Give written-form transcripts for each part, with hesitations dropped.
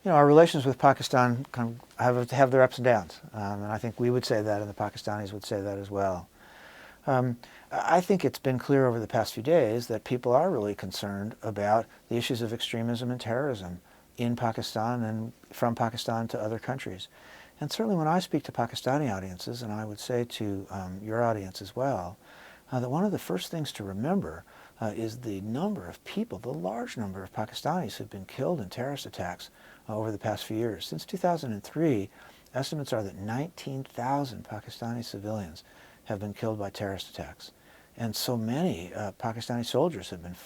our relations with Pakistan kind of have their ups and downs, and I think we would say that, and the Pakistanis would say that as well. I think it's been clear over the past few days that people are really concerned about the issues of extremism and terrorism in Pakistan and from Pakistan to other countries. And certainly when I speak to Pakistani audiences, and I would say to your audience as well, that one of the first things to remember is the number of people, the large number of Pakistanis who've been killed in terrorist attacks over the past few years. Since 2003, estimates are that 19,000 Pakistani civilians have been killed by terrorist attacks. And so many Pakistani soldiers have been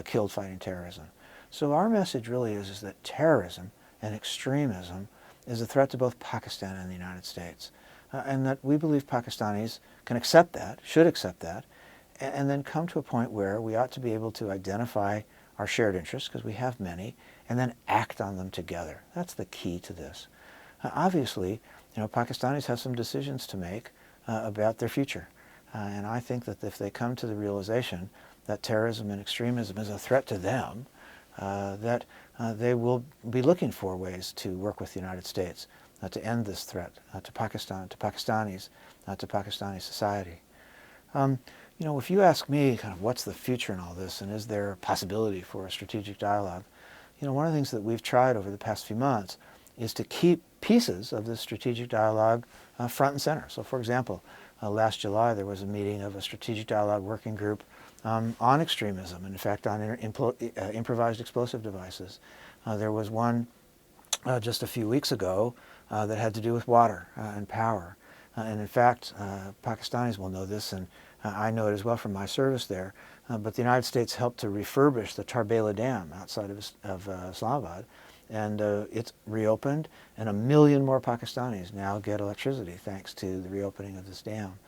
killed fighting terrorism. So our message really is that terrorism and extremism is a threat to both Pakistan and the United States. And that we believe Pakistanis can accept that, should accept that, and then come to a point where we ought to be able to identify our shared interests, because we have many, and then act on them together. That's the key to this. Obviously, Pakistanis have some decisions to make about their future. And I think that if they come to the realization that terrorism and extremism is a threat to them, that they will be looking for ways to work with the United States to end this threat to Pakistan, to Pakistanis, to Pakistani society. If you ask me kind of what's the future in all this, and is there a possibility for a strategic dialogue, one of the things that we've tried over the past few months is to keep pieces of this strategic dialogue front and center. So for example, last July there was a meeting of a strategic dialogue working group on extremism, and in fact on improvised explosive devices. There was one just a few weeks ago that had to do with water and power. And in fact, Pakistanis will know this, and I know it as well from my service there, but the United States helped to refurbish the Tarbela Dam outside of Islamabad, and it's reopened, and 1 million more Pakistanis now get electricity thanks to the reopening of this dam.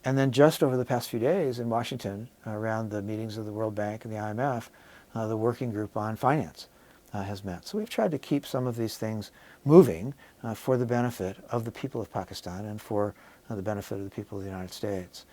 And then just over the past few days in Washington, around the meetings of the World Bank and the IMF, the working group on finance has met. So we've tried to keep some of these things moving for the benefit of the people of Pakistan and for the benefit of the people of the United States.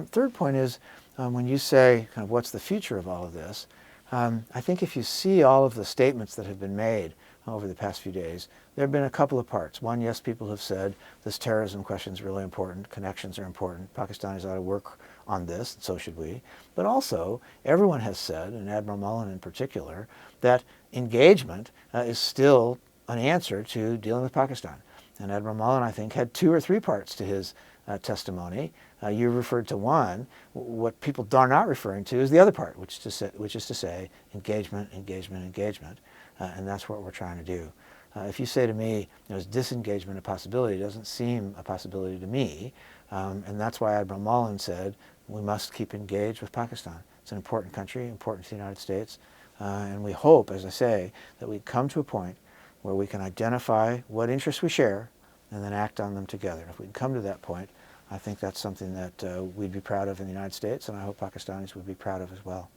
Third point is, when you say kind of what's the future of all of this, I think if you see all of the statements that have been made over the past few days, there have been a couple of parts. One, yes, people have said this terrorism question is really important, connections are important, Pakistanis ought to work on this, and so should we. But also, everyone has said, and Admiral Mullen in particular, that engagement is still an answer to dealing with Pakistan. And Admiral Mullen, I think, had 2 or 3 parts to his testimony. You referred to one. What people are not referring to is the other part, which is to say engagement, engagement, engagement. And that's what we're trying to do. If you say to me, is disengagement a possibility? It doesn't seem a possibility to me. And that's why Admiral Mullen said we must keep engaged with Pakistan. It's an important country, important to the United States. And we hope, as I say, that we come to a point where we can identify what interests we share and then act on them together. If we can come to that point, I think that's something that we'd be proud of in the United States, and I hope Pakistanis would be proud of as well.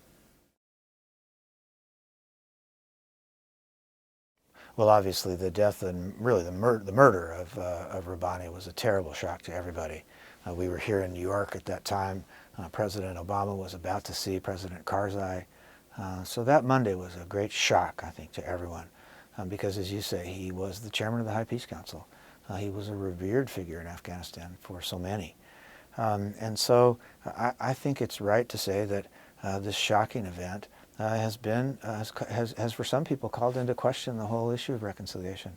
Well, obviously the death and really the murder of Rabbani was a terrible shock to everybody. We were here in New York at that time. President Obama was about to see President Karzai. So that Monday was a great shock, I think, to everyone. Because, as you say, he was the chairman of the High Peace Council. He was a revered figure in Afghanistan for so many. And so I think it's right to say that this shocking event has for some people called into question the whole issue of reconciliation.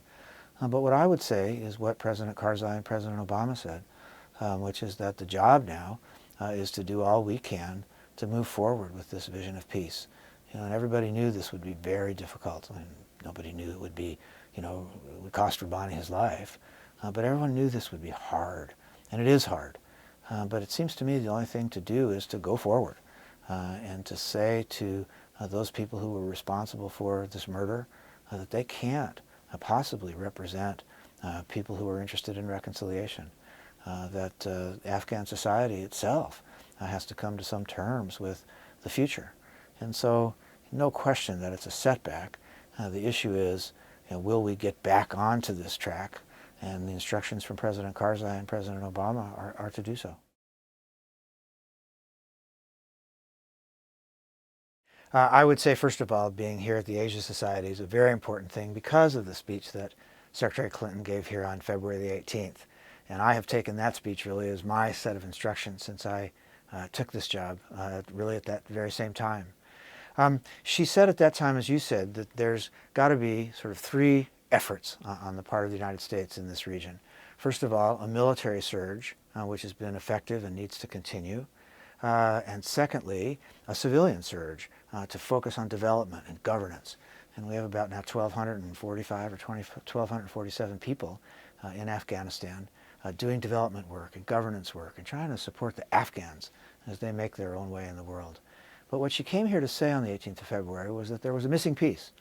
But what I would say is what President Karzai and President Obama said, which is that the job now is to do all we can to move forward with this vision of peace. And everybody knew this would be very difficult. I mean, nobody knew it would be, it would cost Rabbani his life. But everyone knew this would be hard, and it is hard. But it seems to me the only thing to do is to go forward and to say to those people who were responsible for this murder that they can't possibly represent people who are interested in reconciliation, that Afghan society itself has to come to some terms with the future. And so no question that it's a setback. The issue is, will we get back onto this track? And the instructions from President Karzai and President Obama are to do so. I would say, first of all, being here at the Asia Society is a very important thing because of the speech that Secretary Clinton gave here on February the 18th. And I have taken that speech really as my set of instructions since I took this job, really at that very same time. She said at that time, as you said, that there's got to be sort of three efforts on the part of the United States in this region. First of all, a military surge, which has been effective and needs to continue. And secondly, a civilian surge to focus on development and governance. And we have about now 1,245 or 1,247 people in Afghanistan doing development work and governance work and trying to support the Afghans as they make their own way in the world. But what she came here to say on the 18th of February was that there was a missing piece,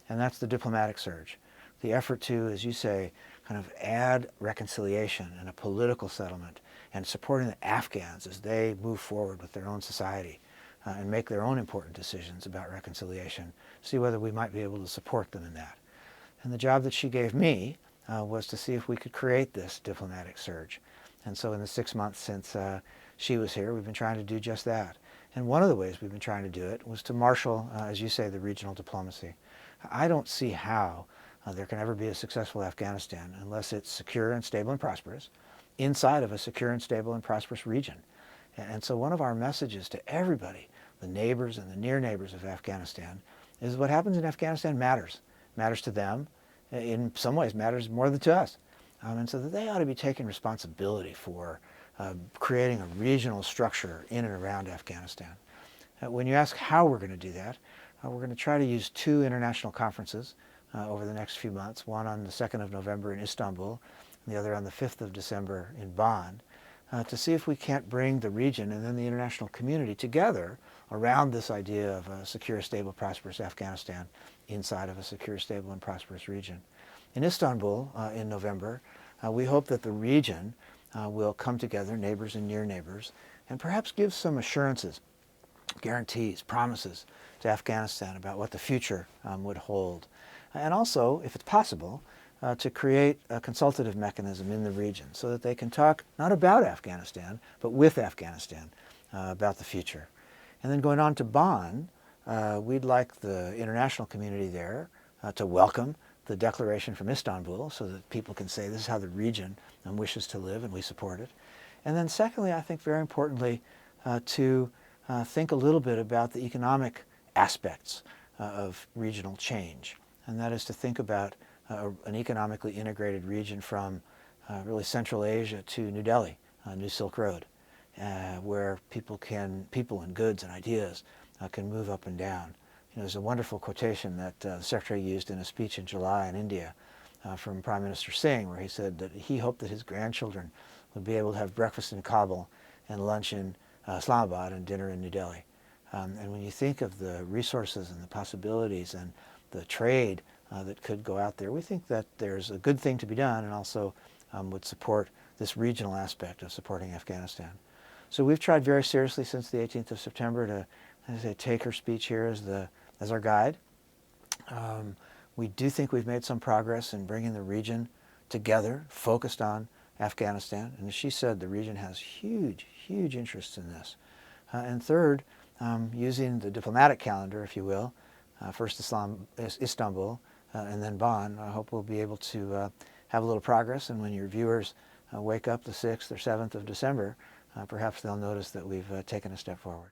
and that's the diplomatic surge. The effort to, as you say, kind of add reconciliation and a political settlement and supporting the Afghans as they move forward with their own society and make their own important decisions about reconciliation, see whether we might be able to support them in that. And the job that she gave me was to see if we could create this diplomatic surge. And so in the 6 months since she was here, we've been trying to do just that. And one of the ways we've been trying to do it was to marshal, as you say, the regional diplomacy. I don't see how there can ever be a successful Afghanistan unless it's secure and stable and prosperous inside of a secure and stable and prosperous region. And so one of our messages to everybody, the neighbors and the near neighbors of Afghanistan, is what happens in Afghanistan matters. Matters to them. In some ways matters more than to us. And so that they ought to be taking responsibility for creating a regional structure in and around Afghanistan. When you ask how we're going to do that, we're going to try to use two international conferences over the next few months, one on the 2nd of November in Istanbul, and the other on the 5th of December in Bonn, to see if we can't bring the region and then the international community together around this idea of a secure, stable, prosperous Afghanistan inside of a secure, stable, and prosperous region. In Istanbul in November, we hope that the region will come together, neighbors and near neighbors, and perhaps give some assurances, guarantees, promises to Afghanistan about what the future would hold. And also, if it's possible, to create a consultative mechanism in the region so that they can talk not about Afghanistan, but with Afghanistan about the future. And then going on to Bonn, we'd like the international community there to welcome the declaration from Istanbul so that people can say this is how the region wishes to live and we support it. And then secondly, I think very importantly, to think a little bit about the economic aspects of regional change. And that is to think about an economically integrated region from really Central Asia to New Delhi, New Silk Road, where people and goods and ideas can move up and down. You know, there's a wonderful quotation that the Secretary used in a speech in July in India from Prime Minister Singh, where he said that he hoped that his grandchildren would be able to have breakfast in Kabul and lunch in Islamabad and dinner in New Delhi. And when you think of the resources and the possibilities and the trade that could go out there, we think that there's a good thing to be done and also would support this regional aspect of supporting Afghanistan. So we've tried very seriously since the 18th of September to, as I say, take her speech here as our guide. We do think we've made some progress in bringing the region together, focused on Afghanistan. And as she said, the region has huge, huge interests in this. And third, using the diplomatic calendar, if you will, first Istanbul and then Bonn, I hope we'll be able to have a little progress. And when your viewers wake up the 6th or 7th of December, perhaps they'll notice that we've taken a step forward.